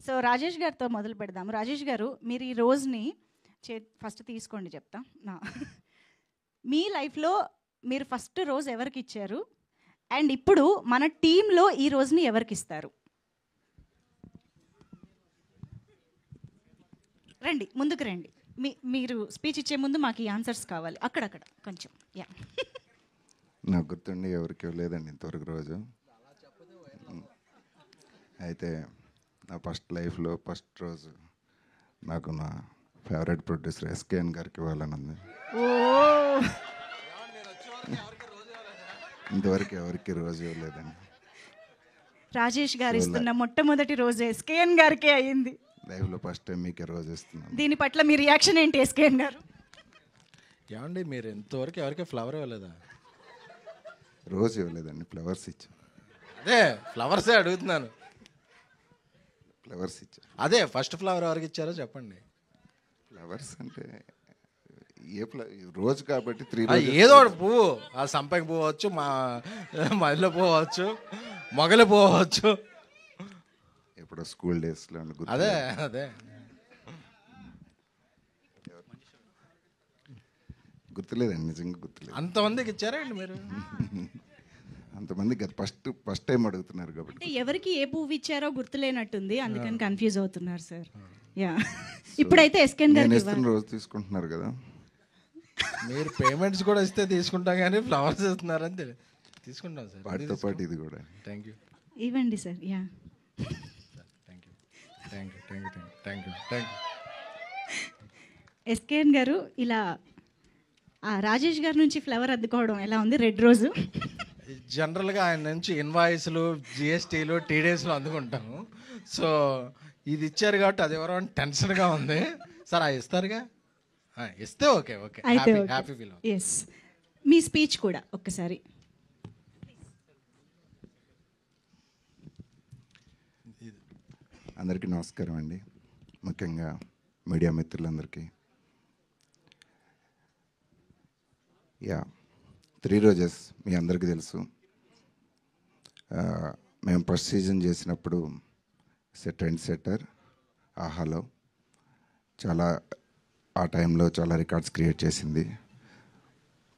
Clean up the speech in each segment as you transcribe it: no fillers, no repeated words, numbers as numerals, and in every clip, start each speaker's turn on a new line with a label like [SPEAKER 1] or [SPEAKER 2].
[SPEAKER 1] So Rajesh గారితో మొదలు పెడదాము. రాజేష్ గారు, మీరు ఈ రోజుని ఫస్ట్ తీసుకోండి చెప్తా. మీ లైఫ్లో మీరు ఫస్ట్ రోజు ఎవరికి ఇచ్చారు, అండ్ ఇప్పుడు మన టీంలో ఈ రోజుని ఎవరికి ఇస్తారు? రండి, ముందుకు రండి. మీరు స్పీచ్ ఇచ్చే ముందు మాకు ఈ ఆన్సర్స్ కావాలి. అక్కడక్కడ కొంచెం. యా,
[SPEAKER 2] నాకు గుర్తుండి ఎవరికి ఇవ్వలేదండి ఇంతవరకు రోజు. అయితే నా ఫస్ట్ లైఫ్లో ఫస్ట్ రోజు నాకు నా ఫేవరెట్ ప్రొడ్యూసర్ ఎస్కేఎన్ గారికి ఇవ్వాలని ఉంది. ఇంతవరకు ఎవరికి రోజు ఇవ్వలేదండి.
[SPEAKER 1] రాజేష్ గారు ఇస్తున్న మొట్టమొదటి రోజు ఎస్కేఎన్ గారికే అయ్యింది.
[SPEAKER 2] లైఫ్లో ఫస్ట్ టైం మీకే రోజు ఇస్తున్నాను.
[SPEAKER 1] దీని పట్ల మీ రియాక్షన్ ఏంటి ఎస్కేఎన్ గారు?
[SPEAKER 3] ఏమండి, మీరు ఇంతవరకు ఎవరికి ఫ్లవర్ ఇవ్వలేదా?
[SPEAKER 2] రోజు ఇవ్వలేదండి, ఫ్లవర్స్ ఇచ్చాను.
[SPEAKER 3] అదే ఫ్లవర్సే అడుగుతున్నాను.
[SPEAKER 2] ఫ్లవర్స్ ఇచ్చారు.
[SPEAKER 3] అదే ఫస్ట్ ఫ్లవర్ ఎవరికి ఇచ్చారో చెప్పండి.
[SPEAKER 2] ఫ్లవర్స్ అంటే రోజు కాబట్టి 3
[SPEAKER 3] ఏదో ఒకటి పువ్వు, ఆ సంపంగి పువ్వు అవచ్చు, మా మల్లె పువ్వు అవచ్చు, మొగలి పువ్వు అవచ్చు.
[SPEAKER 2] ఎప్పుడో స్కూల్ డేస్లో
[SPEAKER 3] అదే అదే
[SPEAKER 2] గుర్తులేదండి, నిజంగా గుర్తులేదు.
[SPEAKER 3] అంతమందికి ఇచ్చారా అండి మీరు?
[SPEAKER 2] అంతమంది ఫస్ట్ టైం అడుగుతున్నారు కాబట్టి
[SPEAKER 1] ఎవరికి ఏ పువ్వు ఇచ్చారో గుర్తులేనట్టుంది, అందుకని కన్ఫ్యూజ్ అవుతున్నారు సార్. యా, ఇప్పుడైతే ఎస్కేఎన్ గారు
[SPEAKER 2] రోజు తీసుకుంటున్నారు కదా.
[SPEAKER 3] మీరు పేమెంట్స్ కూడా ఇస్తే తీసుకుంటాం, కానీ ఫ్లవర్స్ ఇస్తున్నారని తీసుకుంటాం సార్.
[SPEAKER 2] వాటితో పాటు ఇది కూడా.
[SPEAKER 3] Thank you.
[SPEAKER 1] ఇవ్వండి sir. Yeah,
[SPEAKER 3] thank you thank you thank you thank you thank you.
[SPEAKER 1] SKN garu, ఇలా రాజేష్ గారి నుంచి ఫ్లవర్ అందుకోవడం ఎలా ఉంది? రెడ్ రోజు
[SPEAKER 3] జనరల్గా ఆయన నుంచి ఇన్వాయిస్లు, జిఎస్టీలు, టీడీఎస్లు అందుకుంటాము. సో ఇది ఇచ్చారు కాబట్టి అది ఎవరో టెన్షన్గా ఉంది సార్. అది ఇస్తారుగా, ఇస్తే okay okay happy feel.
[SPEAKER 1] Yes, మీ స్పీచ్ కూడా ఒక్కసారి.
[SPEAKER 2] అందరికీ నమస్కారం అండి, ముఖ్యంగా మీడియా మిత్రులందరికీ. 3 రోజెస్ మీ అందరికీ తెలుసు. మేము ఫస్ట్ సీజన్ చేసినప్పుడు ట్రెండ్ సెట్టర్ ఆహాలో ఆ టైంలో చాలా రికార్డ్స్ క్రియేట్ చేసింది.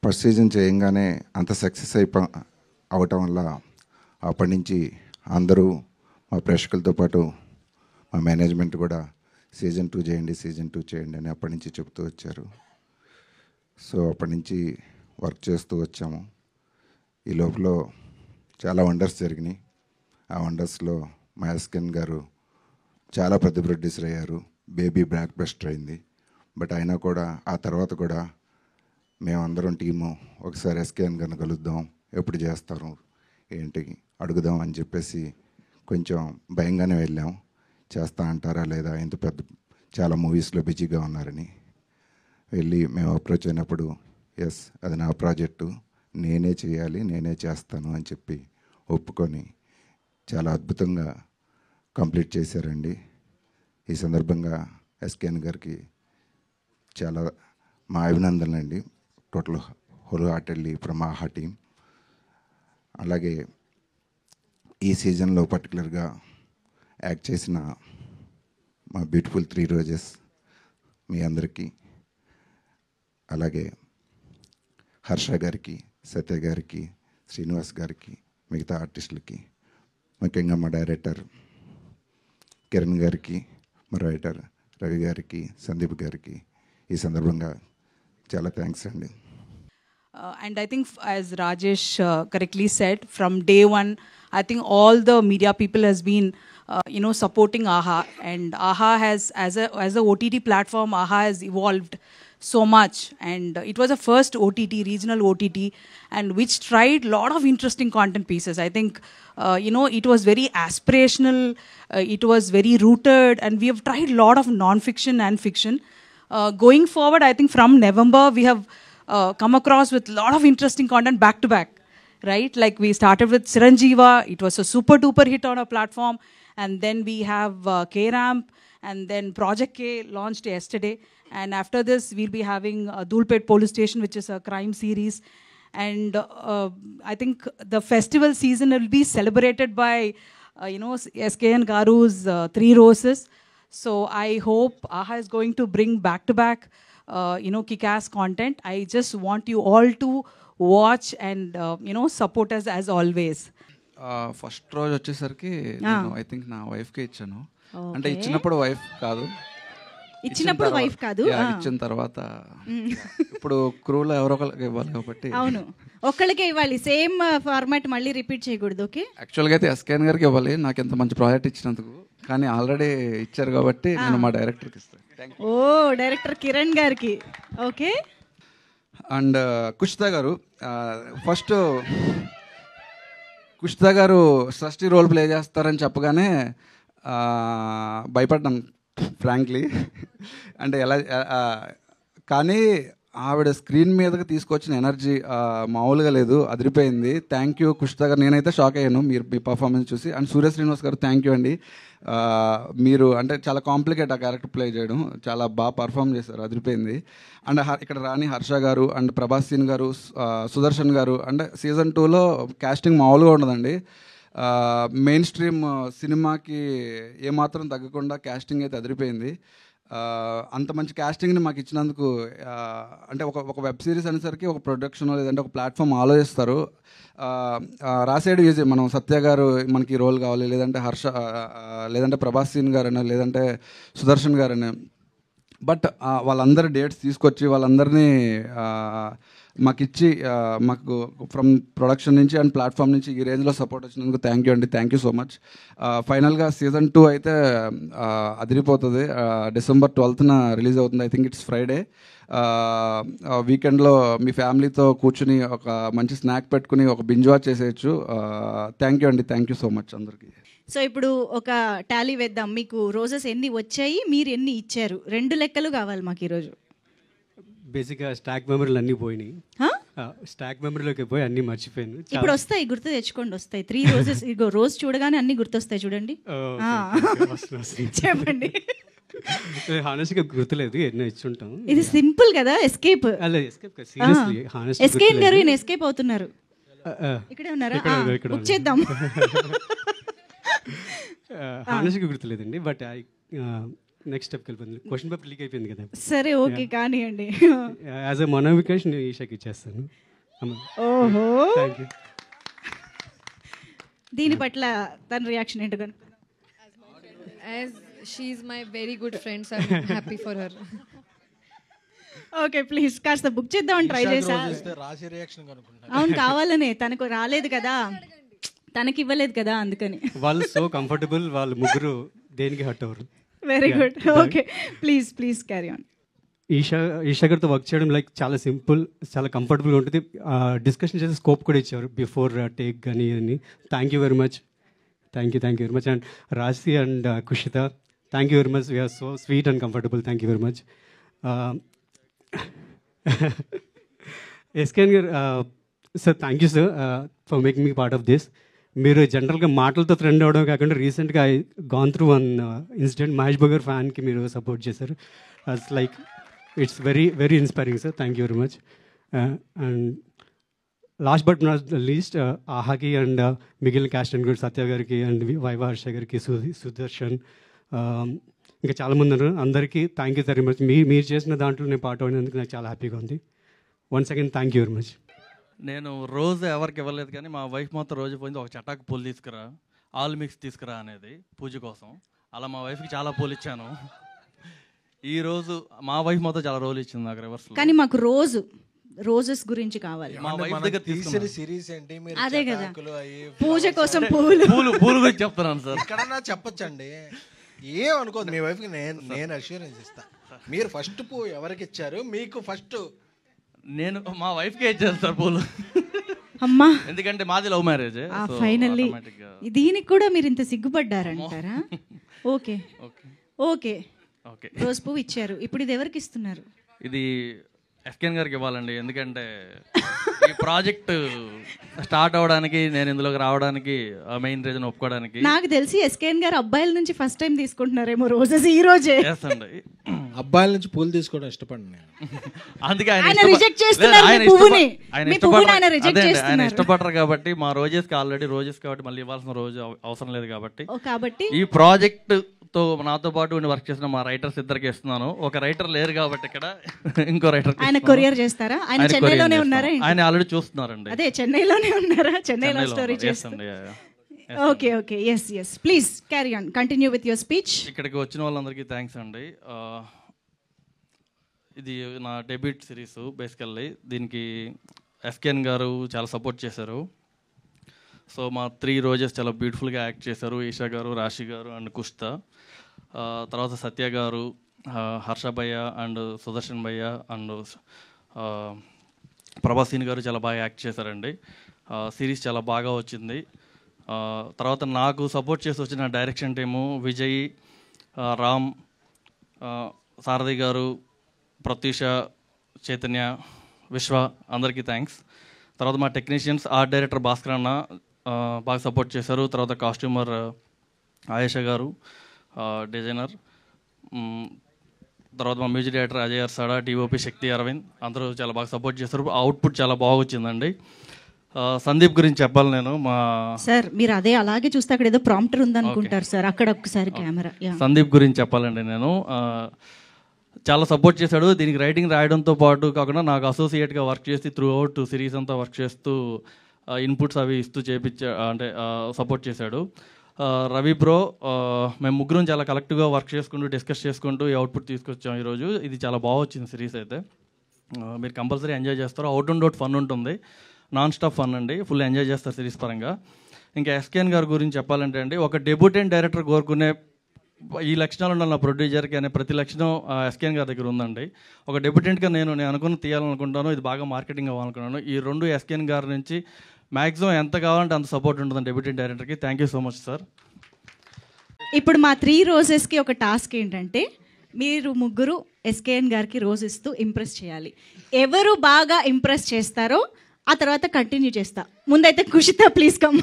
[SPEAKER 2] ఫస్ట్ సీజన్ చేయంగానే అంత సక్సెస్ అవటం వల్ల అప్పటి నుంచి అందరూ మా ప్రేక్షకులతో పాటు మా మేనేజ్మెంట్ కూడా సీజన్ 2 చేయండి అని అప్పటి నుంచి చెబుతూ వచ్చారు. సో అప్పటి నుంచి వర్క్ చేస్తూ వచ్చాము. ఈ లోపల చాలా వండర్స్ జరిగినాయి. ఆ వండర్స్లో మా ఎస్కేఎన్ గారు చాలా పెద్ద ప్రొడ్యూసర్ అయ్యారు. బేబీ బ్లాక్ బస్టర్ అయింది. బట్ అయినా కూడా ఆ తర్వాత కూడా మేమందరం టీము ఒకసారి ఎస్కేఎన్ గారిని కలుద్దాం, ఎప్పుడు చేస్తారు ఏంటి అడుగుదాం అని చెప్పేసి కొంచెం భయంగానే వెళ్ళాం. చేస్తా అంటారా లేదా, ఇంత పెద్ద చాలా మూవీస్లో బిజీగా ఉన్నారని. వెళ్ళి మేము అప్రోచ్ అయినప్పుడు ఎస్, అది నా ప్రాజెక్టు, నేనే చేయాలి, నేనే చేస్తాను అని చెప్పి ఒప్పుకొని చాలా అద్భుతంగా కంప్లీట్ చేశారండి. ఈ సందర్భంగా ఎస్కేఎన్ గారికి చాలా మా అభినందనలు అండి, టోటల్ హోల్ హార్టెడ్లీ ఫ్రమ్ ఆహా టీమ్. అలాగే ఈ సీజన్లో పర్టికులర్గా యాక్ట్ చేసిన మా బ్యూటిఫుల్ 3 రోజెస్ మీ అందరికీ, అలాగే హర్ష గారికి, సత్య గారికి, శ్రీనివాస్ గారికి, మిగతా ఆర్టిస్టులకి, ముఖ్యంగా మా డైరెక్టర్ కిరణ్ గారికి, మా రైటర్ రవి గారికి, సందీప్ గారికి ఈ సందర్భంగా చాలా థ్యాంక్స్ అండి.
[SPEAKER 4] And I think, as Rajesh correctly said, from day one, I think all the media people has been, supporting AHA. And AHA has, as a OTT platform, AHA has evolved so much. And it was a first OTT, regional OTT, and which tried a lot of interesting content pieces. I think, it was very aspirational, it was very rooted, and we have tried a lot of non-fiction and fiction. Going forward, I think from November, we have come across with a lot of interesting content back to back, right? Like we started with Chiranjeeva, it was a super duper hit on our platform, and then we have K-Ramp, and then Project K launched yesterday, and after this we'll be having Dulpet Police Station, which is a crime series, and I think the festival season will be celebrated by SKN Garu's 3 roses. So I hope AHA is going to bring back-to-back, kick-ass content. I just want you all to watch and, support us as always.
[SPEAKER 5] First రోజు వచ్చేసరికి నేను I think నా వైఫ్కే ఇచ్చాను. అంటే ఇచ్చినప్పుడు wife కాదు,
[SPEAKER 1] ఇచ్చినప్పుడు wife కాదు,
[SPEAKER 5] ఇచ్చిన తర్వాత ఇప్పుడు క్రూలో ఎవరో ఒకరికి ఇవ్వాలి కాబట్టి.
[SPEAKER 1] అవును, ఒక్కళ్ళకే ఇవ్వాలి, సేమ్ ఫార్మాట్ మళ్ళీ రిపీట్ చేయకూడదు. ఓకే,
[SPEAKER 5] యాక్చువల్గా అయితే ఎస్కేఎన్ గారికి ఇవ్వాలి నాకు ఎంత మంచి ప్రాజెక్ట్ ఇచ్చినందుకు, కానీ ఆల్రెడీ ఇచ్చారు కాబట్టి నేను మా డైరెక్టర్కి ఇస్తాను.
[SPEAKER 1] ఓ, డైరెక్టర్ కిరణ్ గారికి. ఓకే,
[SPEAKER 5] అండ్ కుషితా గారు, ఫస్ట్ కుషితా గారు సృష్టి రోల్ ప్లే చేస్తారని చెప్పగానే భయపడ్డాను ఫ్రాంక్లీ. అంటే ఎలా, కానీ ఆవిడ స్క్రీన్ మీదకి తీసుకొచ్చిన ఎనర్జీ మామూలుగా లేదు, అదిరిపోయింది. థ్యాంక్ యూ కుషితా గారు, నేనైతే షాక్ అయ్యాను మీ పర్ఫార్మెన్స్ చూసి. అండ్ సూర్య శ్రీనివాస్ గారు థ్యాంక్ యూ అండి. మీరు అంటే చాలా కాంప్లికేట్ ఆ క్యారెక్టర్ ప్లే చేయడం, చాలా బాగా పర్ఫామ్ చేశారు, అదిరిపోయింది. అండ్ ఇక్కడ రాణి హర్ష గారు అండ్ ప్రభాస్ సీన్ గారు, సుదర్శన్ గారు, అంటే సీజన్ 2లో కాస్టింగ్ మామూలుగా ఉండదండి. మెయిన్ స్ట్రీమ్ సినిమాకి ఏమాత్రం తగ్గకుండా కాస్టింగ్ అయితే అదిరిపోయింది. అంత మంచి కాస్టింగ్ని మాకు ఇచ్చినందుకు, అంటే ఒక వెబ్ సిరీస్ అనేసరికి ఒక ప్రొడక్షన్ లేదంటే ఒక ప్లాట్ఫామ్ ఆలోచిస్తారు. రాసేడు ఈజీ, మనం సత్య గారు మనకి రోల్ కావాలి, లేదంటే హర్ష, లేదంటే ప్రభాస్ సీన్ గారని, లేదంటే సుదర్శన్ గారని. బట్ వాళ్ళందరి డేట్స్ తీసుకొచ్చి వాళ్ళందరినీ మాకు ఇచ్చి, మాకు ఫ్రమ్ ప్రొడక్షన్ నుంచి అండ్ ప్లాట్ఫామ్ నుంచి ఈ రేంజ్లో సపోర్ట్ వచ్చినందుకు థ్యాంక్ యూ అండి, థ్యాంక్ యూ సో మచ్. ఫైనల్గా సీజన్ 2 అయితే అదిరిపోతుంది. December 12th రిలీజ్ అవుతుంది. I think it's Friday. వీకెండ్లో మీ ఫ్యామిలీతో కూర్చుని ఒక మంచి స్నాక్ పెట్టుకుని ఒక బింజ్ వాచ్ చేసేయచ్చు. థ్యాంక్ యూ అండి, థ్యాంక్ యూ సో మచ్ అందరికీ.
[SPEAKER 1] సో ఇప్పుడు ఒక టాలీ వేద్దాం. మీకు రోజెస్ ఎన్ని వచ్చాయి, మీరు ఎన్ని ఇచ్చారు, 2 లెక్కలు కావాలి మాకు ఈరోజు.
[SPEAKER 6] బేసిక్గా స్టాక్ మెమరీలు అన్నీ పోయినాయి. స్టాక్ మెమరీలోకి పోయి అన్నీ మర్చిపోయాను.
[SPEAKER 1] ఇప్పుడు వస్తాయి, గుర్తు తెచ్చుకోండి, వస్తాయి 3 రోజెస్. ఇగో రోజు చూడగానే అన్ని గుర్తొస్తాయి, చూడండి. చెప్పండి.
[SPEAKER 6] హానెస్ట్గా గుర్తులేదు, ఎన్నో ఇచ్చుంటాం.
[SPEAKER 1] ఇది సింపుల్ కదా, ఎస్కేప్. ఎస్కేప్ గారు ఈయన ఎస్కేప్ అవుతున్నారు. ఇక్కడే ఉన్నారా? బుక్ చేద్దాం.
[SPEAKER 6] హానెస్ట్గా గుర్తులేదండి, బట్ నెక్స్ట్ స్టెప్కి వెళ్ళిపోయింది. క్వశ్చన్ పేపర్ లీక్ అయిపోయింది కదా.
[SPEAKER 1] సరే, ఓకే, కానివ్వండి.
[SPEAKER 6] యాజ్ ఎ మనోవికాష్ నేను ఈషాకి ఇచ్చేస్తాను.
[SPEAKER 1] ఓహో,
[SPEAKER 6] థ్యాంక్ యూ.
[SPEAKER 1] దీని పట్ల తన రియాక్షన్ ఏంటో కనుక.
[SPEAKER 7] As she is my very good friend, so I'm happy for her.
[SPEAKER 1] Okay, please కాస్త బుక్ చేద్దామని ట్రై చేసా.
[SPEAKER 3] రాశి రియాక్షన్ కనుకుంటా.
[SPEAKER 1] అవును, కావాలనే, తనకు రాలేదు కదా, తనకి ఇవ్వలేదు కదా, అందుకని.
[SPEAKER 6] వాళ్ళు సో కంఫర్టబుల్, వాళ్ళు ముగ్గురు దేనికి హట్ అవ్వరు.
[SPEAKER 1] Very good. Okay, please carry on.
[SPEAKER 6] Eesha గారితో వర్క్ చేయడం లైక్ చాలా సింపుల్, చాలా కంఫర్టబుల్గా ఉంటుంది. డిస్కషన్ చేసే స్కోప్ కూడా ఇచ్చారు బిఫోర్ టేక్ కానీ అని. Thank you very much, thank you very much. And Rashi and Khushitha, thank you very much. We are so sweet and comfortable. Thank you very much. SKN garu, sir thank you sir for making me part of this. మీరు జనరల్గా మాటలతో friend అవ్వడం కాకుండా రీసెంట్గా I gone through one incident. Mahesh బగర్ ఫ్యాన్కి మీరు support చేశారు. It's like it's very very inspiring sir. Thank you very much. And last but not least, ఆహాకి అండ్ మిగిలిన క్యాస్ట్ అండ్ కూడా సత్య గారికి అండ్ వైవా హర్ష గారికి, సుదర్శన్, ఇంకా చాలామంది ఉన్నారు. అందరికీ థ్యాంక్ యూ వెరీ మచ్. మీరు చేసిన దాంట్లో నేను పార్ట్ అయినందుకు నాకు చాలా హ్యాపీగా ఉంది. Once again thank you very much.
[SPEAKER 8] నేను రోజు ఎవరికి ఇవ్వలేదు, కానీ మా వైఫ్ మొత్తం రోజు పోయింది, ఒక చటాకు పూలు తీసుకురా, ఆల్ మిక్స్ తీసుకురా అనేది పూజ కోసం. అలా మా వైఫ్కి చాలా పూలు ఇచ్చాను. ఈరోజు మా వైఫ్ మొత్తం చాలా రోజులు ఇచ్చింది నాకు రివర్స్.
[SPEAKER 1] కానీ మాకు రోజెస్ గురించి కావాలి.
[SPEAKER 8] మా వైఫ్ దగ్గర
[SPEAKER 3] తీసిన సిరీస్ ఏంటి,
[SPEAKER 1] అదే కదా, పూజ కోసం పూలు
[SPEAKER 8] గురించి చెప్తున్నాను సార్.
[SPEAKER 3] ఎక్కడన్నా చెప్పొచ్చండి, ఏం అనుకోదు. మీ వైఫ్కి నేను అష్యూరెన్స్ ఇస్తా. మీరు ఫస్ట్ పువ్వు ఎవరికి ఇచ్చారు, మీకు ఫస్ట్.
[SPEAKER 8] నేను మా వైఫ్కే ఇచ్చాను సార్ పూలు.
[SPEAKER 1] అమ్మా,
[SPEAKER 8] ఎందుకంటే మాది లవ్ మ్యారేజ్.
[SPEAKER 1] ఫైనల్లీ దీనికి కూడా మీరు ఇంత సిగ్గుపడ్డారంటారా? ఓకే ఓకే ఓకే, రోజు పువ్వు ఇచ్చారు. ఇప్పుడు ఇది ఎవరికి ఇస్తున్నారు?
[SPEAKER 8] ఇది ఎస్కేఎన్ గారికి ఇవ్వాలండి, ఎందుకంటే ఈ ప్రాజెక్ట్ స్టార్ట్ అవ్వడానికి, నేను ఇందులోకి రావడానికి మెయిన్ రీజన్ ఒప్పుకోవడానికి.
[SPEAKER 1] నాకు తెలిసి ఎస్కేఎన్ గారు అబ్బాయిల నుంచి ఫస్ట్ టైం తీసుకుంటున్నారేమో రోజెస్ ఈ రోజే.
[SPEAKER 8] చేస్తండి.
[SPEAKER 3] అబ్బాయిల నుంచి పూలు తీసుకోవడం ఇష్టపడి నేను.
[SPEAKER 8] అందుకే
[SPEAKER 1] ఆయన రిజెక్ట్ చేస్తున్నారు మీ పువ్వుని. మీ పువ్వుని ఆయన రిజెక్ట్
[SPEAKER 8] ఆయన
[SPEAKER 1] చేస్తున్నారు.
[SPEAKER 8] ఇష్టపడరు కాబట్టి, మా రోజెస్కి ఆల్రెడీ రోజెస్ కాబట్టి మళ్ళీ ఇవ్వాల్సిన రోజు అవసరం లేదు కాబట్టి
[SPEAKER 1] కాబట్టి
[SPEAKER 8] ఈ ప్రాజెక్ట్ తో నాతో పాటు వర్క్ చేసిన మా రైటర్స్ ఇద్దరికి ఇస్తున్నాను. ఒక రైటర్ లేరు కాబట్టి ఇక్కడ ఇంకో రైటర్.
[SPEAKER 1] ఆయన కొరియర్ చేస్తారా? ఆయన చెన్నైలోనే ఉన్నారా?
[SPEAKER 8] ఆయన ఆల్రెడీ చూస్తున్నారండి.
[SPEAKER 1] అదే చెన్నైలోనే ఉన్నారా? చెన్నైలో స్టోరీ చేస్తుంది. Okay okay, yes yes, please carry on, continue with your speech.
[SPEAKER 8] ఇక్కడికి వచ్చిన వాళ్ళందరికీ థ్యాంక్స్ అండి. ఇది నా డెబ్యూట్ సిరీస్ బేసికల్లీ. దీనికి ఎస్కేఎన్ గారు చాలా సపోర్ట్ చేశారు. సో మా 3 రోజెస్ చాలా బ్యూటిఫుల్గా యాక్ట్ చేశారు. ఈషా గారు, రాశి గారు అండ్ కుష్తా. తర్వాత సత్య గారు, హర్ష భయ్య అండ్ సుదర్శన్ భయ్య అండ్ ప్రభాసీన్ గారు చాలా బాగా యాక్ట్ చేశారండి. సిరీస్ చాలా బాగా వచ్చింది. తర్వాత నాకు సపోర్ట్ చేసి వచ్చిన డైరెక్షన్ టీము విజయ్, రామ్, సారథి గారు, ప్రత్యూష, చైతన్య, విశ్వ, అందరికీ థ్యాంక్స్. తర్వాత మా టెక్నీషియన్స్, ఆర్ట్ డైరెక్టర్ భాస్కర్ అన్న బాగా సపోర్ట్ చేశారు. తర్వాత కాస్ట్యూమర్ ఆయేషా గారు, డిజైనర్, తర్వాత మా మ్యూజిక్ డైరెక్టర్ అజయ్ అర్సాడా, డిఓపి శక్తి అరవింద్, అందరూ చాలా బాగా సపోర్ట్ చేశారు. అవుట్పుట్ చాలా బాగా వచ్చిందండి. సందీప్ గురించి చెప్పాలి నేను. మా
[SPEAKER 1] సార్ మీరు అదే అలాగే చూస్తే అక్కడ ఏదో ప్రాంప్టర్ ఉందనుకుంటారు సార్, అక్కడ ఒక్కసారి కెమెరా.
[SPEAKER 8] సందీప్ గురించి చెప్పాలండి నేను. చాలా సపోర్ట్ చేశాడు. దీనికి రైటింగ్ రాయడంతో పాటు కాకుండా నాకు అసోసియేట్గా వర్క్ చేసి త్రూ అవుట్ సిరీస్ అంతా వర్క్ చేస్తూ ఇన్పుట్స్ అవి ఇస్తూ అంటే సపోర్ట్ చేశాడు. రవి బ్రో, మేము ముగ్గురం చాలా కలెక్టివ్గా వర్క్ చేసుకుంటూ డిస్కస్ చేసుకుంటూ ఈ అవుట్పుట్ తీసుకొచ్చాం ఈరోజు. ఇది చాలా బాగా వచ్చింది సిరీస్ అయితే. మీరు కంపల్సరీ ఎంజాయ్ చేస్తారు. అవుట్ అండ్ అవుట్ ఫన్ ఉంటుంది, నాన్ స్టాప్ ఫన్ అండి. ఫుల్ ఎంజాయ్ చేస్తారు సిరీస్ పరంగా. ఇంకా ఎస్కేఎన్ గారి గురించి చెప్పాలంటే అండి, ఒక డెబ్యూటెంట్ డైరెక్టర్ కోరుకునే ఈ లక్షణాలు ఉండాలి నా ప్రొడ్యూసర్కి అనే ప్రతి లక్షణం ఎస్కేఎన్ గారి దగ్గర ఉందండి. ఒక డెబ్యూటెంట్గా నేను అనుకుని తీయాలనుకుంటాను, ఇది బాగా మార్కెటింగ్ అవ్వాలనుకున్నాను. ఈ 2 ఎస్కేఎన్ గారి నుంచి మ్యాక్సిమం ఎంత కావాలంటే అంత సపోర్ట్ ఉంటుంది డెబ్యూటెంట్ డైరెక్టర్కి. Thank you so much sir.
[SPEAKER 1] ఇప్పుడు మా 3 రోజెస్కి ఒక టాస్క్ ఏంటంటే, మీరు ముగ్గురు ఎస్కేఎన్ గారికి రోజ్ ఇస్తూ ఇంప్రెస్ చేయాలి. ఎవరు బాగా ఇంప్రెస్ చేస్తారో ఆ తర్వాత కంటిన్యూ చేస్తా. ముందైతే కుషిత ప్లీజ్ కమ్.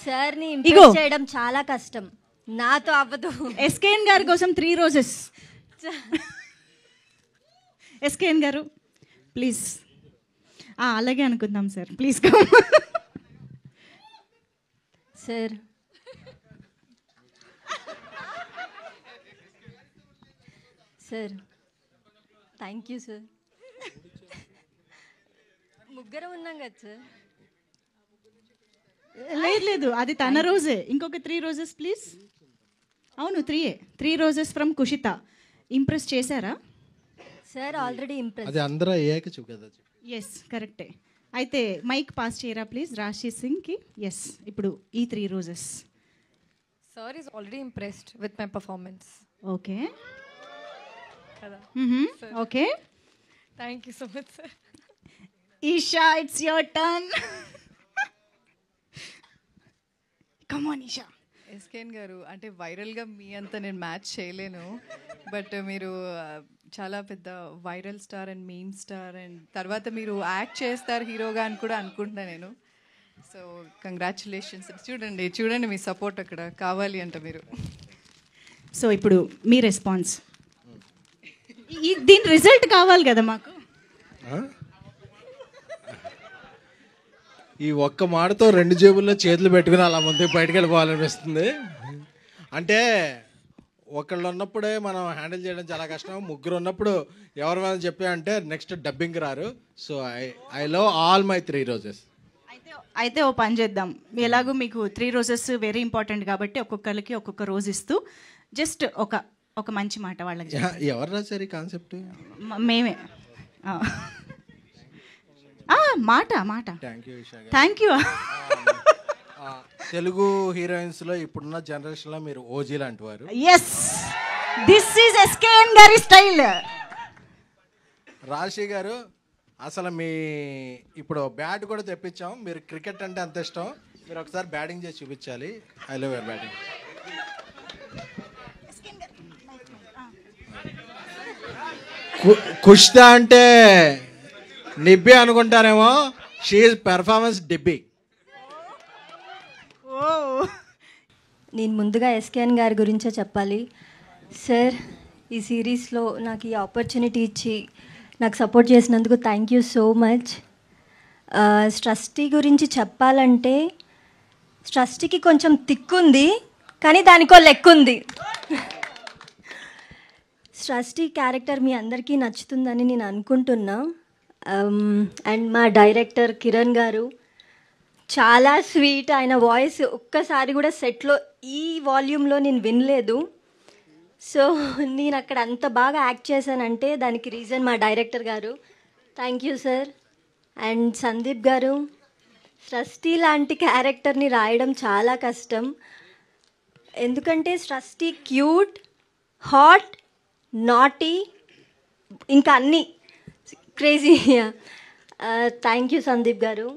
[SPEAKER 9] సార్ని ఇంప్రెస్ చేయడం చాలా కష్టం, నాతో అవ్వదు.
[SPEAKER 1] ఎస్కేఎన్ గారి కోసం 3 రోజెస్. ఎస్కేఎన్ గారు ప్లీజ్. అలాగే అనుకుందాం sir, please come.
[SPEAKER 9] Sir sir thank you sir. ముగ్గురం ఉన్నాం కదా సార్.
[SPEAKER 1] లేదు అది తన రోజే. ఇంకొక 3 రోజెస్ ప్లీజ్. అవును 3 రోజెస్ ఫ్రమ్ కుషిత. ఇంప్రెస్ చేశారా
[SPEAKER 9] సార్? Already impress.
[SPEAKER 3] అది అందరూ అయ్యాక చెప్పు కదా.
[SPEAKER 1] ఎస్ కరెక్టే. అయితే మైక్ పాస్ చేయరా ప్లీజ్ రాశి సింగ్కి. ఎస్ ఇప్పుడు ఈ 3 roses.
[SPEAKER 7] Sir is already impressed with my performance.
[SPEAKER 1] Okay okay,
[SPEAKER 7] Thank you so much, sir.
[SPEAKER 1] Eesha it's your turn. Come on Eesha.
[SPEAKER 10] SKN గారు, అంటే వైరల్గా మీ అంతా నేను మ్యాచ్ చేయలేను, బట్ మీరు చాలా పెద్ద viral star and meme star, and తర్వాత మీరు యాక్ట్ చేస్తారు హీరోగా అని కూడా అనుకుంటున్నా నేను. So congratulations. చూడండి మీ సపోర్ట్ అక్కడ కావాలి అంట మీరు.
[SPEAKER 1] సో ఇప్పుడు మీ రెస్పాన్స్, దీని రిజల్ట్ కావాలి కదా మాకు.
[SPEAKER 3] ఈ ఒక్క మాటతో 2 జేబుల్లో చేతులు పెట్టుకుని అలా ముందు బయటకు వెళ్ళిపోవాలనిపిస్తుంది. అంటే ఒకళ్ళు ఉన్నప్పుడే మనం హ్యాండిల్ చేయడం చాలా కష్టం. ముగ్గురు ఉన్నప్పుడు ఎవరి మీద చెప్పామంటే నెక్స్ట్ డబ్బింగ్ రారు. So I love all my 3 roses.
[SPEAKER 1] అయితే ఓ పని చేద్దాం. ఎలాగో మీకు 3 రోజెస్ వెరీ ఇంపార్టెంట్ కాబట్టి ఒక్కొక్కరికి ఒక్కొక్క రోజు ఇస్తూ జస్ట్ ఒక మంచి మాట వాళ్ళకి.
[SPEAKER 3] ఎవరు రాశారు ఈ కాన్సెప్ట్?
[SPEAKER 1] మేమే. మాట థ్యాంక్ యూ.
[SPEAKER 3] తెలుగు హీరోయిన్స్లో ఇప్పుడున్న జనరేషన్లో మీరు ఓజీ లాంటి వారు.
[SPEAKER 1] ఎస్, దిస్ ఈజ్ ఎస్కేఎన్ గారి స్టైల్.
[SPEAKER 3] రాశి గారు, అసలు మీ ఇప్పుడు బ్యాట్ కూడా తెప్పించాం. మీరు క్రికెట్ అంటే అంత ఇష్టం, మీరు ఒకసారి బ్యాటింగ్ చేసి చూపించాలి. I love your batting. Kushta అంటే నిబ్బి అనుకుంటారేమో, షీ ఈజ్ పెర్ఫార్మెన్స్ డిబ్బి.
[SPEAKER 9] నేను ముందుగా ఎస్కేఎన్ గారి గురించే చెప్పాలి. సార్, ఈ సిరీస్లో నాకు ఈ ఆపర్చునిటీ ఇచ్చి నాకు సపోర్ట్ చేసినందుకు థ్యాంక్ యూ సో మచ్. స్ట్రస్టీ గురించి చెప్పాలంటే స్ట్రస్టీకి కొంచెం తిక్కుంది, కానీ దానికో లెక్కుంది. స్ట్రస్టీ క్యారెక్టర్ మీ అందరికీ నచ్చుతుందని నేను అనుకుంటున్నా. అండ్ మా డైరెక్టర్ కిరణ్ గారు చాలా స్వీట్. ఆయన వాయిస్ ఒక్కసారి కూడా సెట్లో ఈ వాల్యూమ్లో నేను వినలేదు. సో నేను అక్కడ అంత బాగా యాక్ట్ చేశానంటే దానికి రీజన్ మా డైరెక్టర్ గారు. Thank you sir. And Sandeep గారు, స్రష్టి లాంటి క్యారెక్టర్ని రాయడం చాలా కష్టం. ఎందుకంటే స్రష్టి క్యూట్, హాట్, నాటీ, ఇంకా అన్నీ క్రేజీ. థ్యాంక్ యూ సందీప్ గారు.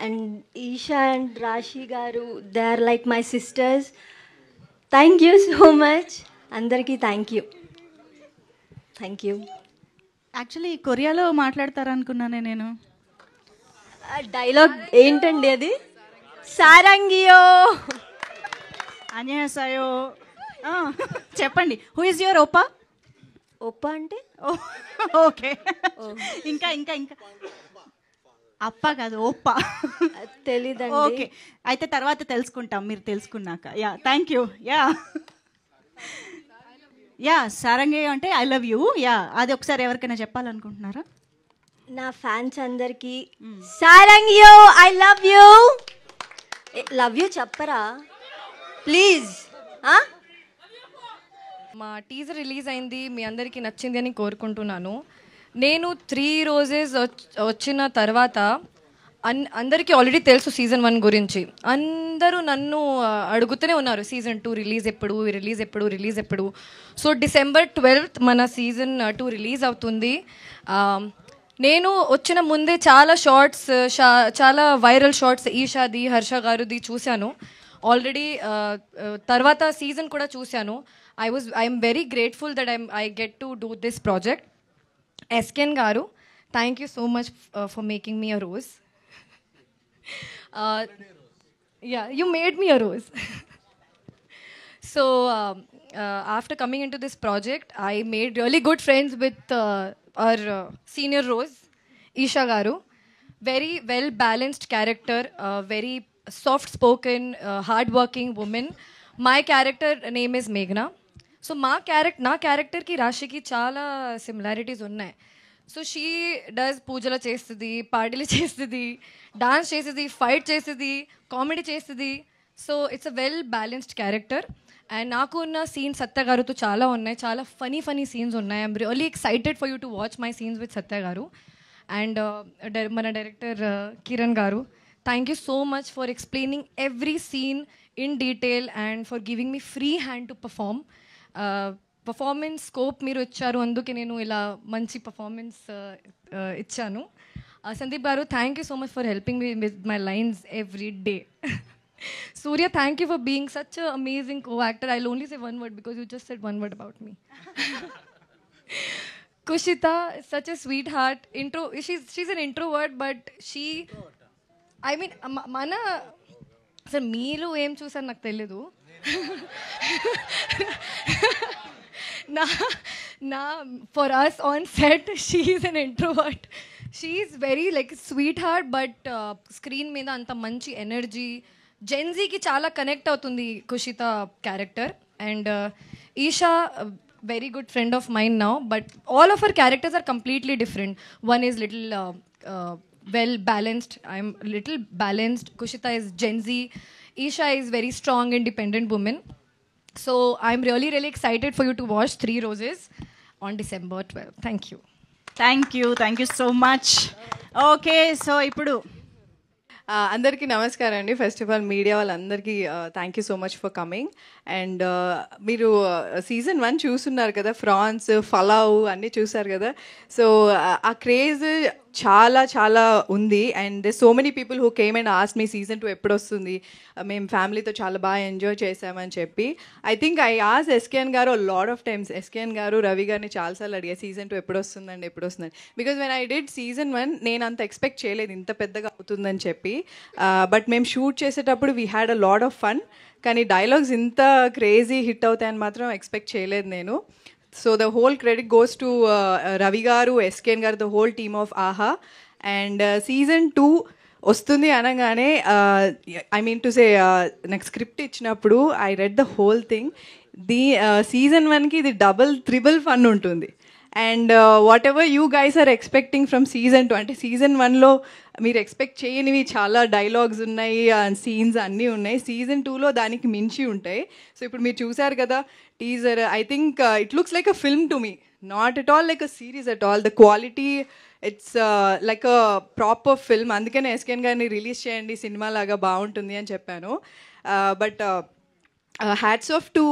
[SPEAKER 9] And Isha and Rashi garu, they are like my sisters. Thank you so much. అందరికీ thank you. Thank you.
[SPEAKER 1] Actually కొరియాలో మాట్లాడతారనుకున్నానే నేను.
[SPEAKER 9] డైలాగ్ ఏంటండి అది? సారంగియో
[SPEAKER 1] అన్యాసాయో. చెప్పండి. హూ ఇస్ యువర్ ఓపా?
[SPEAKER 9] ఓపా అంటే
[SPEAKER 1] ఓకే. ఇంకా ఇంకా ఇంకా అప్ప కాదు, ఓప్ప.
[SPEAKER 9] తెలీదండి.
[SPEAKER 1] ఓకే, అయితే తర్వాత తెలుసుకుంటాం మీరు తెలుసుకున్నాక. Yeah, thank you. Yeah yeah Sarangi అంటే ఐ లవ్ యూ. యా, అది ఒకసారి ఎవరికైనా చెప్పాలనుకుంటున్నారా?
[SPEAKER 9] నా ఫ్యాన్స్ అందరికీ సారంగియో I love you. Love you చెప్పరా ప్లీజ్.
[SPEAKER 7] మా టీజర్ రిలీజ్ అయింది, మీ అందరికీ నచ్చింది అని కోరుకుంటున్నాను. నేను 3 రోజెస్ వచ్చిన తర్వాత అందరికీ ఆల్రెడీ తెలుసు సీజన్ 1 గురించి. అందరూ నన్ను అడుగుతూనే ఉన్నారు సీజన్ 2 రిలీజ్ ఎప్పుడు, రిలీజ్ ఎప్పుడు, రిలీజ్ ఎప్పుడు. సో December 12th మన సీజన్ 2 రిలీజ్ అవుతుంది. నేను వచ్చిన ముందే చాలా షార్ట్స్, చాలా వైరల్ షార్ట్స్ ఈషాది, హర్ష గారుది చూశాను ఆల్రెడీ. తర్వాత సీజన్ కూడా చూశాను. I'm very grateful that I get to do this project. SKN garu, thank you so much for making me a rose. Yeah, you made me a rose. So after coming into this project, I made really good friends with our senior rose, Isha Garu. Very well balanced character, very soft spoken, hard working woman. My character name is Meghna. So నా క్యారెక్టర్కి రాశికి చాలా similarities ఉన్నాయి. So she does పూజలు చేస్తుంది, పార్టీలు చేస్తుంది, dance చేస్తుంది, ఫైట్ చేస్తుంది, కామెడీ చేస్తుంది. So it's a well balanced character. And నాకు ఉన్న సీన్స్ సత్య గారుతో చాలా ఉన్నాయి, చాలా ఫనీ సీన్స్ ఉన్నాయి. I'm really excited for you to watch my scenes with Satya garu. And మన director Kiran garu, thank you so much for explaining every scene in detail and for giving me free hand to perform. Performance scope మీరు ఇచ్చారు, అందుకే నేను ఇలా మంచి performance ఇచ్చాను. సందీప్ గారు, thank you so much for helping me with my lines every day. Surya, thank you for being such an amazing co-actor. I'll only say one word because you just said one word about me. Kushita is such a sweetheart. She's an introvert, but I mean, mana sir meelu em chusaru naku telledu. For us on set, she is an introvert. She is very like sweetheart, but screen మీద అంత మంచి energy. జెన్జీకి చాలా connect అవుతుంది Kushitha character. And Eesha very good friend of mine now, but all of her characters are completely different. One is little well balanced. I'm little balanced. Kushita is Gen Z. Isha is very strong, independent woman. So I'm really excited for you to watch 3 Roses on December 12th. Thank you.
[SPEAKER 1] Thank you so much. Okay, so ఇప్పుడు
[SPEAKER 10] అందరికీ నమస్కారం అండి. First of all media వాళ్ళందరికీ thank you so much for coming. And మీరు season 1 చూస్తున్నారు కదా, France, pulao అన్నీ చూసారు కదా. సో ఆ క్రేజ్ చాలా చాలా ఉంది. And so many people who came and asked me season 2 ఎప్పుడు వస్తుంది, మేము ఫ్యామిలీతో చాలా బాగా ఎంజాయ్ చేసామని చెప్పి. I think I ask SKN గారు లాట్ ఆఫ్ టైమ్స్, ఎస్కేఎన్ గారు రవి గారిని చాలాసార్లు అడిగా సీజన్ 2 ఎప్పుడు వస్తుందండి, ఎప్పుడు వస్తుందని. Because when I did season 1 నేను అంత ఎక్స్పెక్ట్ చేయలేదు ఇంత పెద్దగా అవుతుందని చెప్పి. బట్ మేము షూట్ చేసేటప్పుడు we had a lot of fun. కానీ డైలాగ్స్ ఇంత క్రేజీ హిట్ అవుతాయని మాత్రం ఎక్స్పెక్ట్ చేయలేదు నేను. So the whole credit goes to Ravi గారు, ఎస్కేఎన్ గారు, ద హోల్ టీమ్ ఆఫ్ ఆహా. అండ్ సీజన్ 2 వస్తుంది అనగానే ఐ మీన్ టు సే నాకు స్క్రిప్ట్ ఇచ్చినప్పుడు I read the whole thing. Season 1కి ఇది డబుల్ త్రిబుల్ ఫన్ ఉంటుంది. And whatever you guys are expecting from season 2, అంటే సీజన్ 1లో మీరు ఎక్స్పెక్ట్ చేయనివి చాలా డైలాగ్స్ ఉన్నాయి, సీన్స్ అన్నీ ఉన్నాయి. సీజన్ 2లో దానికి మించి ఉంటాయి. సో ఇప్పుడు మీరు చూసారు కదా teaser, I think it looks like a film to me, not at all like a series at all. The quality it's like a proper film. అందుకనే ఎస్కేఎన్ గారిని రిలీజ్ చేయండి సినిమా లాగా బాగుంటుంది అని చెప్పాను. But hats off to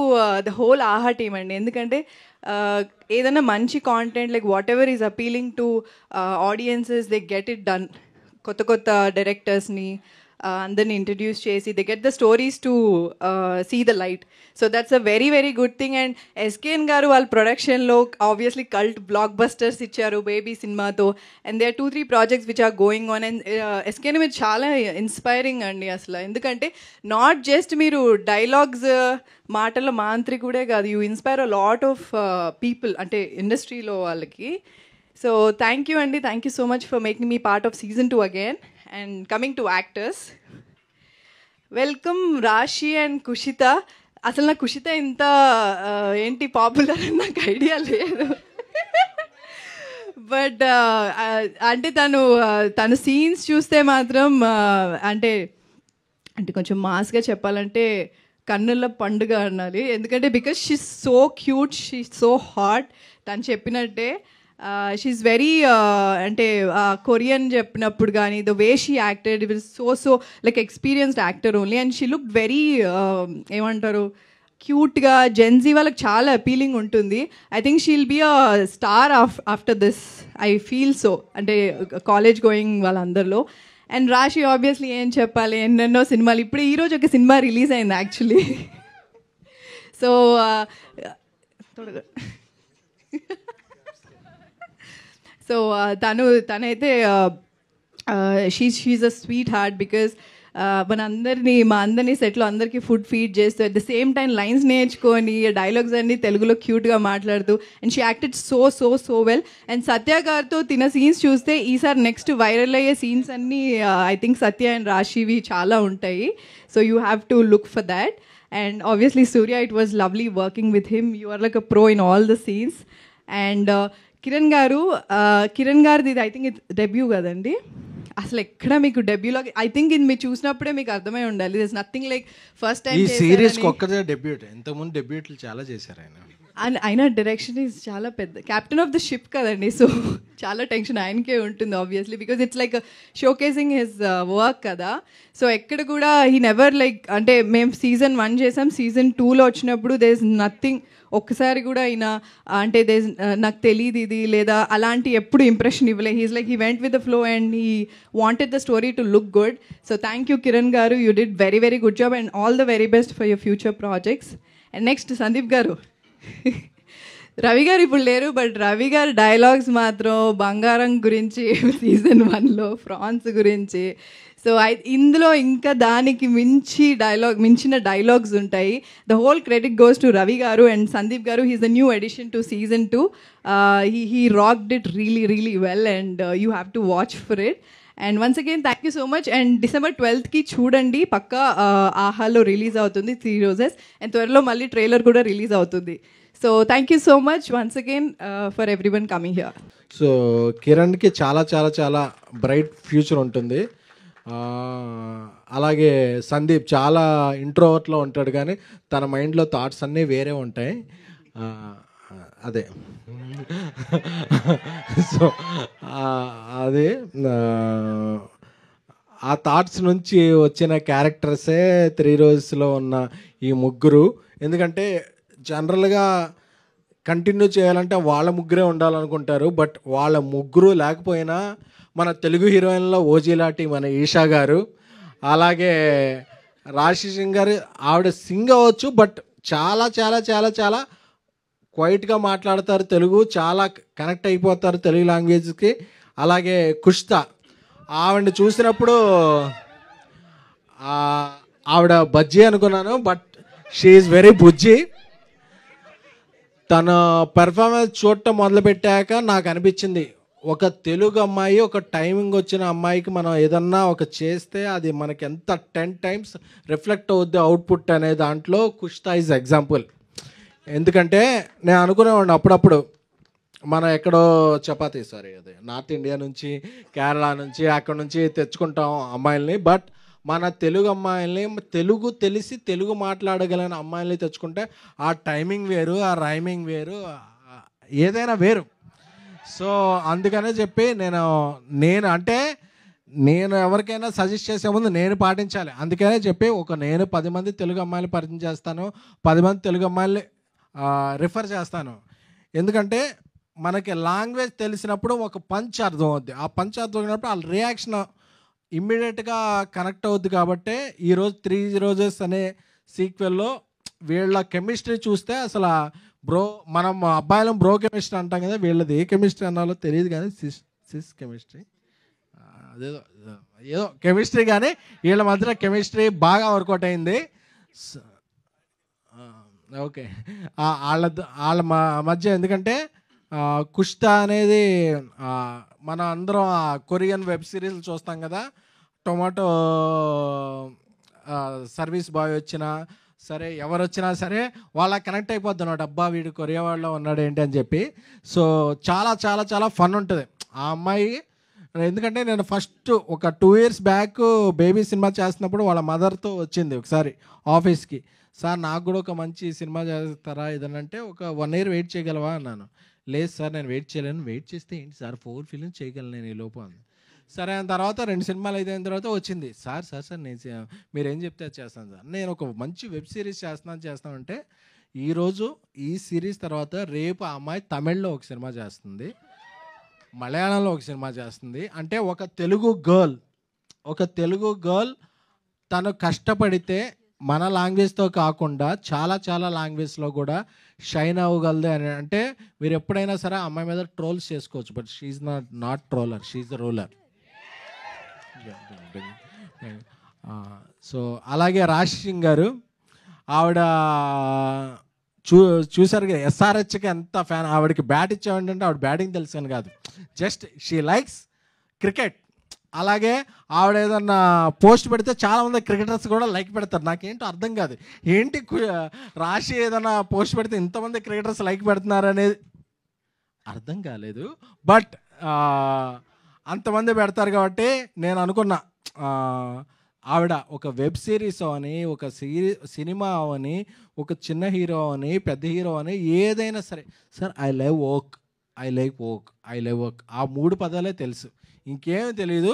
[SPEAKER 10] the whole ఆహా team అండి. ఎందుకంటే ఏదైనా మంచి content like what ever is appealing to audiences, they get it done. కొత్త కొత్త డైరెక్టర్స్ని అందరిని ఇంట్రడ్యూస్ చేసి they get the stories to see the light. So that's a very very good thing. And SKN గారు వాళ్ళ ప్రొడక్షన్లో ఆబ్వియస్లీ కల్ట్ బ్లాక్ బస్టర్స్ ఇచ్చారు Baby సినిమాతో. And they are 2-3 projects which are going on. And SKN మీరు చాలా inspiring అండి అసలు. ఎందుకంటే నాట్ జస్ట్ మీరు డైలాగ్స్ మాటల మాంత్రికుడే కాదు, you inspire a lot of people అంటే ఇండస్ట్రీలో వాళ్ళకి. సో థ్యాంక్ యూ అండి, thank you so much for making me part of season 2 again. And coming to actors, welcome రాశి అండ్ కుషిత. అసలు నాకు కుషిత ఇంత ఏంటి పాపులర్ అని నాకు ఐడియా లేదు. బట్ అంటే తను సీన్స్ చూస్తే మాత్రం అంటే కొంచెం మాస్గా చెప్పాలంటే కన్నుల పండుగ అనాలి. ఎందుకంటే because she so cute, she so hot. తను చెప్పినట్టే షీఈస్ వెరీ అంటే కొరియన్ చెప్పినప్పుడు కానీ the way she acted it was so like experienced actor only. And she look very ఏమంటారు క్యూట్గా, జెన్జీ వాళ్ళకి చాలా అపీలింగ్ ఉంటుంది. I think she will be a star after this, I feel so, అంటే college going వాళ్ళందరిలో. అండ్ Raashi obviously ఏం చెప్పాలి, ఎన్నెన్నో సినిమాలు. ఇప్పుడు ఈరోజు ఒక సినిమా రిలీజ్ అయింది యాక్చువల్లీ. సో సో తనైతే she's a sweet heart. Because మా అందరినీ సెట్లో అందరికీ ఫుడ్ ఫీడ్ చేస్తూ at the same time lines నేర్చుకొని డైలాగ్స్ అన్నీ తెలుగులో క్యూట్గా మాట్లాడుతూ. And she acted so well. And Satya గారితో తిన సీన్స్ చూస్తే ఈసారి నెక్స్ట్ వైరల్ అయ్యే సీన్స్ అన్నీ ఐ థింక్ సత్య అండ్ రాశివి చాలా ఉంటాయి. So you have to look for that. And obviously Surya, it was lovely working with him. You are like a pro in all the scenes. And Kiran గారిది ఇది I think ఇది debut కదండి. అసలు ఎక్కడ మీకు డెబ్యూలో ఐ థింక్ ఇది మీరు చూసినప్పుడే మీకు అర్థమై ఉండాలి. This nothing like first time.
[SPEAKER 3] ఈ సిరీస్ ఒక్కదే డెబ్యూట్, ఇంతకుముందు డెబ్యూట్లు చాలా చేశారు ఆయన.
[SPEAKER 10] ఆయన డైరెక్షన్ ఈజ్ చాలా పెద్ద, క్యాప్టెన్ ఆఫ్ ద షిప్ కదండి. సో చాలా టెన్షన్ ఆయనకే ఉంటుంది obviously, because it's like showcasing his work కదా. సో ఎక్కడ కూడా హీ నెవర్ లైక్, అంటే మేము సీజన్ 1 చేసాం, సీజన్ 2లో వచ్చినప్పుడు దేర్ ఇస్ నథింగ్, ఒక్కసారి కూడా అయినా అంటే నాకు తెలియదు ఇది లేదా అలాంటి ఎప్పుడు ఇంప్రెషన్ ఇవ్వలే. He's like he went with the flow and he wanted the story to look good. So thank you Kiran garu, you did very very good job and all the very best for your future projects. And next Sandeep garu. Ravi గారు ఇప్పుడు లేరు, but Ravi గారు dialogues మాత్రం బంగారం గురించి season 1లో, France గురించి. So ఇందులో ఇంకా దానికి మించిన డైలాగ్స్ ఉంటాయి. The whole credit goes to Ravi గారు అండ్ సందీప్ గారు. He's the new edition to season 2. He rocked it really well and you have to watch for it. And once again thank you so much. And December 12th చూడండి, పక్కా ఆహాలో release అవుతుంది 3 roses. And త్వరలో మళ్ళీ trailer కూడా release అవుతుంది. So thank you so much once again for everyone coming here.
[SPEAKER 3] So కిరణ్కి చాలా చాలా చాలా బ్రైట్ ఫ్యూచర్ ఉంటుంది. అలాగే సందీప్ చాలా ఇంట్రోవర్ట్లో ఉంటాడు, కానీ తన మైండ్లో థాట్స్ అన్నీ వేరే ఉంటాయి. అదే సో అదే ఆ థాట్స్ నుంచి వచ్చిన క్యారెక్టర్సే 3 రోజెస్లో ఉన్న ఈ ముగ్గురు. ఎందుకంటే జనరల్గా కంటిన్యూ చేయాలంటే వాళ్ళ ముగ్గురే ఉండాలనుకుంటారు. బట్ వాళ్ళ ముగ్గురు లేకపోయినా మన తెలుగు హీరోయిన్లో ఓజీలాటి మన ఈషా గారు, అలాగే రాశి సింగ్ గారు, ఆవిడ సింగ్ అవ్వచ్చు బట్ చాలా చాలా చాలా చాలా క్వైట్గా మాట్లాడతారు తెలుగు, చాలా కనెక్ట్ అయిపోతారు తెలుగు లాంగ్వేజ్కి. అలాగే కుష్తా, ఆవిడని చూసినప్పుడు ఆవిడ బజ్జీ అనుకున్నాను, బట్ షీ ఈజ్ వెరీ బుజ్జి. తన పెర్ఫార్మెన్స్ చూడటం మొదలుపెట్టాక నాకు అనిపించింది, ఒక తెలుగు అమ్మాయి, ఒక టైమింగ్ వచ్చిన అమ్మాయికి మనం ఏదన్నా ఒక చేస్తే అది మనకి ఎంత 10 times రిఫ్లెక్ట్ అవుద్ది అవుట్పుట్ అనే దాంట్లో కుష్తా ఈజ్ ఎగ్జాంపుల్. ఎందుకంటే నేను అనుకునేవాడిని అప్పుడప్పుడు మనం ఎక్కడో చపాతీ అదే నార్త్ ఇండియా నుంచి, కేరళ నుంచి, అక్కడ నుంచి తెచ్చుకుంటాం అమ్మాయిల్ని. బట్ మన తెలుగు అమ్మాయిల్ని, తెలుగు తెలిసి తెలుగు మాట్లాడగలిగిన అమ్మాయిల్ని తెచ్చుకుంటే ఆ టైమింగ్ వేరు, ఆ రైమింగ్ వేరు, ఏదైనా వేరు. సో అందుకనే చెప్పి నేను ఎవరికైనా సజెస్ట్ చేసే ముందు నేను పాటించాలి. అందుకనే చెప్పి నేను 10 మంది తెలుగు అమ్మాయిలు పరిచయం చేస్తాను, 10 మంది తెలుగు అమ్మాయిల్ని రిఫర్ చేస్తాను. ఎందుకంటే మనకి లాంగ్వేజ్ తెలిసినప్పుడు ఒక పంచ్ అర్థం అవుద్ది. ఆ పంచ్ అర్థం అయినప్పుడు వాళ్ళ రియాక్షన్ ఇమ్మీడియట్గా కనెక్ట్ అవుద్ది. కాబట్టి ఈరోజు 3 రోజెస్ అనే సీక్వెల్లో వీళ్ళ కెమిస్ట్రీ చూస్తే అసలు మనం అబ్బాయిలం బ్రో కెమిస్ట్రీ అంటాం కదా, వీళ్ళది ఏ కెమిస్ట్రీ అన్నాలో తెలియదు కానీ సిస్ కెమిస్ట్రీ ఏదో కెమిస్ట్రీ, కానీ వీళ్ళ మధ్యలో కెమిస్ట్రీ బాగా వర్కౌట్ అయింది. ఓకే, వాళ్ళ మధ్య ఎందుకంటే కుష్తా అనేది మనం అందరం కొరియన్ వెబ్ సిరీస్ చూస్తాం కదా, టొమాటో సర్వీస్ బాయ్ వచ్చినా సరే, ఎవరు వచ్చినా సరే వాళ్ళ కనెక్ట్ అయిపోద్ది అన్నమాట, అబ్బా వీడు కొరియా వాళ్ళలో ఉన్నాడు ఏంటి అని చెప్పి. సో చాలా చాలా చాలా ఫన్ ఉంటుంది ఆ అమ్మాయి. ఎందుకంటే నేను ఫస్ట్ ఒక 2 years బ్యాక్ బేబీ సినిమా చేస్తున్నప్పుడు వాళ్ళ మదర్తో వచ్చింది ఒకసారి ఆఫీస్కి. సార్ నాకు కూడా ఒక మంచి సినిమా చేస్తారా ఏదనంటే, ఒక 1 year వెయిట్ చేయగలవా అన్నాను. లేదు సార్ నేను వెయిట్ చేయలేను. వెయిట్ చేస్తే ఏంటి సార్ 4 films చేయగలను నేను ఈ లోపు అంది. సరే అయిన తర్వాత 2 సినిమాలు అయిన తర్వాత వచ్చింది, సార్ నేను మీరేం చెప్తే అది చేస్తాను సార్, నేను ఒక మంచి వెబ్ సిరీస్ చేస్తానంటే ఈరోజు ఈ సిరీస్ తర్వాత రేపు ఆ అమ్మాయి తమిళ్లో ఒక సినిమా చేస్తుంది, మలయాళంలో ఒక సినిమా చేస్తుంది. అంటే ఒక తెలుగు గర్ల్ తను కష్టపడితే మన లాంగ్వేజ్తో కాకుండా చాలా చాలా లాంగ్వేజ్లో కూడా షైన్ అవ్వగలదు అని. అంటే మీరు ఎప్పుడైనా సరే ఆ అమ్మాయి మీద ట్రోల్స్ చేసుకోవచ్చు, but she's not troller, she's the ruler. So అలాగే రాశి సింగ్ గారు, ఆవిడ చూసారు కదా ఎస్ఆర్హెచ్కి ఎంత ఫ్యాన్. ఆవిడకి బ్యాట్ ఇచ్చామంటే ఆవిడ బ్యాటింగ్ తెలుసు కాదు, జస్ట్ షీ లైక్స్ క్రికెట్. అలాగే ఆవిడ ఏదన్నా పోస్ట్ పెడితే చాలామంది క్రికెటర్స్ కూడా లైక్ పెడతారు. నాకేంటో అర్థం కాదు, ఏంటి రాశి ఏదైనా పోస్ట్ పెడితే ఇంతమంది క్రికెటర్స్ లైక్ పెడుతున్నారు అనేది అర్థం కాలేదు. బట్ అంతమంది పెడతారు కాబట్టి నేను అనుకున్నా, ఆవిడ ఒక వెబ్ సిరీస్ అని, ఒక సినిమా అని, ఒక చిన్న హీరో అని, పెద్ద హీరో అని, ఏదైనా సరే sir I love work, I like work, I love work, ఆ 3 పదాలే తెలుసు, ఇంకేమీ తెలియదు.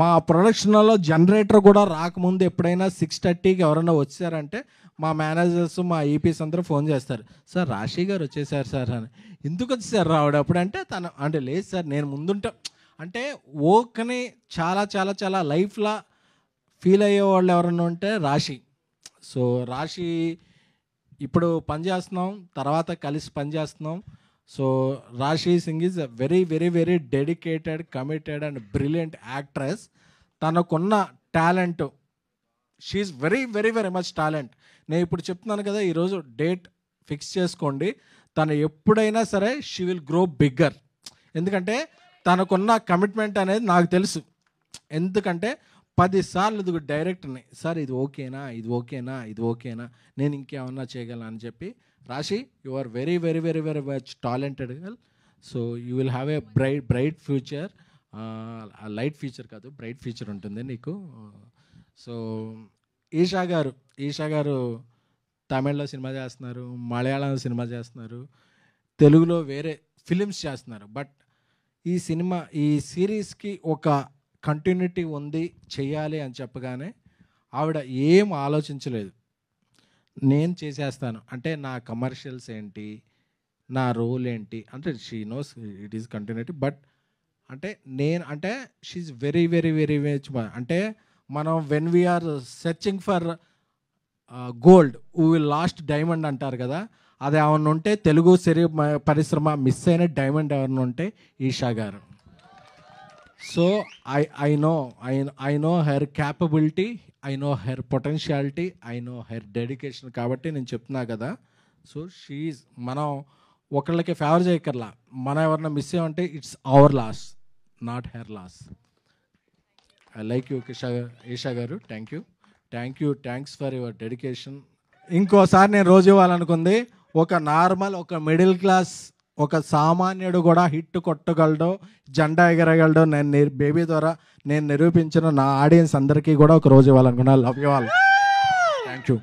[SPEAKER 3] మా ప్రొడక్షన్లో జనరేటర్ కూడా రాకముందు ఎప్పుడైనా 6:30కి ఎవరైనా వచ్చారంటే మా మేనేజర్స్, మా ఈపీస్ అందరూ ఫోన్ చేస్తారు, సార్ రాశి గారు వచ్చేసారు సార్ అని. ఎందుకు వచ్చేసారు రావడ అప్పుడంటే అంటే లేదు సార్ నేను ముందుంటా అంటే వర్క్ని చాలా చాలా చాలా లైఫ్లో ఫీల్ అయ్యే వాళ్ళు ఎవరన్నా ఉంటే రాశి. సో రాశి ఇప్పుడు పనిచేస్తున్నాం, తర్వాత కలిసి పనిచేస్తున్నాం. So Rashi Singh is a very very very dedicated, committed and brilliant actress. తనకున్న talent, she's very very very much talent. నేను ఇప్పుడు చెప్తున్నాను కదా, ఈరోజు డేట్ ఫిక్స్ చేసుకోండి, తను ఎప్పుడైనా సరే షీ విల్ గ్రో బిగ్గర్. ఎందుకంటే తనకున్న కమిట్మెంట్ అనేది నాకు తెలుసు. ఎందుకంటే 10 సార్లు డైరెక్టర్ని, సార్ ఇది ఓకేనా, ఇది ఓకేనా, ఇది ఓకేనా, నేను ఇంకేమన్నా చేయగలను అని చెప్పి. Raashi, you are very very very very much talented girl. So you will have a bright future. Light future కాదు, బ్రైట్ ఫ్యూచర్ ఉంటుంది నీకు. సో ఈషా గారు తమిళ్లో సినిమా చేస్తున్నారు, మలయాళంలో సినిమా చేస్తున్నారు, తెలుగులో వేరే ఫిలిమ్స్ చేస్తున్నారు. బట్ ఈ సిరీస్కి ఒక కంటిన్యూటీ ఉంది, చెయ్యాలి అని చెప్పగానే ఆవిడ ఏం ఆలోచించలేదు. నేను చేసేస్తాను అంటే నా కమర్షియల్స్ ఏంటి, నా రోల్ ఏంటి అంటే she knows it is continuity. But అంటే నేను అంటే she's very very very much అంటే మనం when we're searching for gold we will lost diamond అంటారు కదా, అది ఏమన్నా ఉంటే తెలుగు పరిశ్రమ మిస్ అయిన డైమండ్ ఎవరిని ఉంటే ఈషా గారు. So I know her capability, I know her potentiality, I know her dedication. కాబట్టి నేను చెప్తున్నా కదా. సో షీఈ్ మనం ఒకళ్ళకి ఫేవర్ చేయక్కర్లా, మనం ఎవరన్నా మిస్ అయ్యామంటే it's our loss, not her loss. I like you Esha garu. Thanks for your dedication. ఇంకోసారి నేను రోజు ఇవ్వాలనుకుంది ఒక నార్మల్ ఒక మిడిల్ క్లాస్ ఒక సామాన్యుడు కూడా హిట్ కొట్టగలడో జెండా ఎగరగలడో నేను బేబీ ద్వారా నేను నిరూపించిన నా ఆడియన్స్ అందరికీ కూడా ఒక రోజు ఇవ్వాలనుకున్నా. Love you all. Thank you.